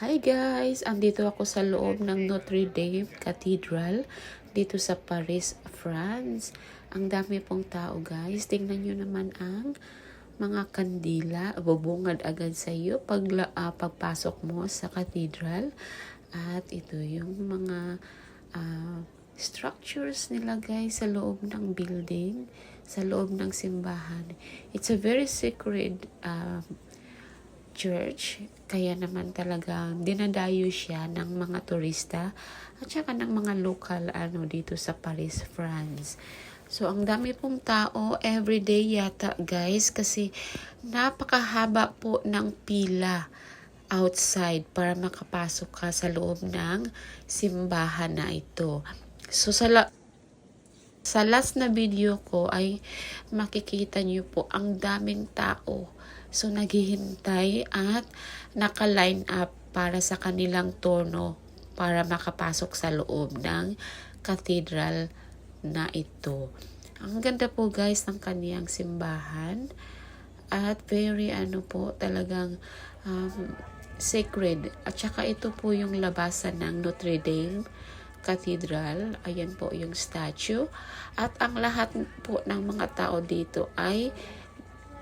Hi guys! Andito ako sa loob ng Notre Dame Cathedral dito sa Paris, France. Ang dami pong tao guys. Tingnan nyo naman ang mga kandila. Bubungad agad sa iyo pagpasok mo sa cathedral. At ito yung mga structures nila guys sa loob ng building, sa loob ng simbahan. It's a very sacred church, kaya naman talagang dinadayo siya ng mga turista at saka ng mga local dito sa Paris, France. So ang dami pong tao everyday yata guys, kasi napakahaba po ng pila outside para makapasok ka sa loob ng simbahan na ito. So sa last na video ko ay makikita niyo po ang daming tao. So naghihintay at naka-line up para sa kanilang turno para makapasok sa loob ng cathedral na ito. Ang ganda po guys ng kaniyang simbahan at very talagang sacred. At saka ito po yung labasan ng Notre Dame Cathedral. Ayan po yung statue. At ang lahat po ng mga tao dito ay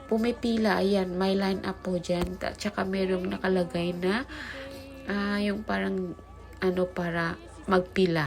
pumipila. Ayan, may line up po dyan. At saka merong nakalagay na yung parang para magpila.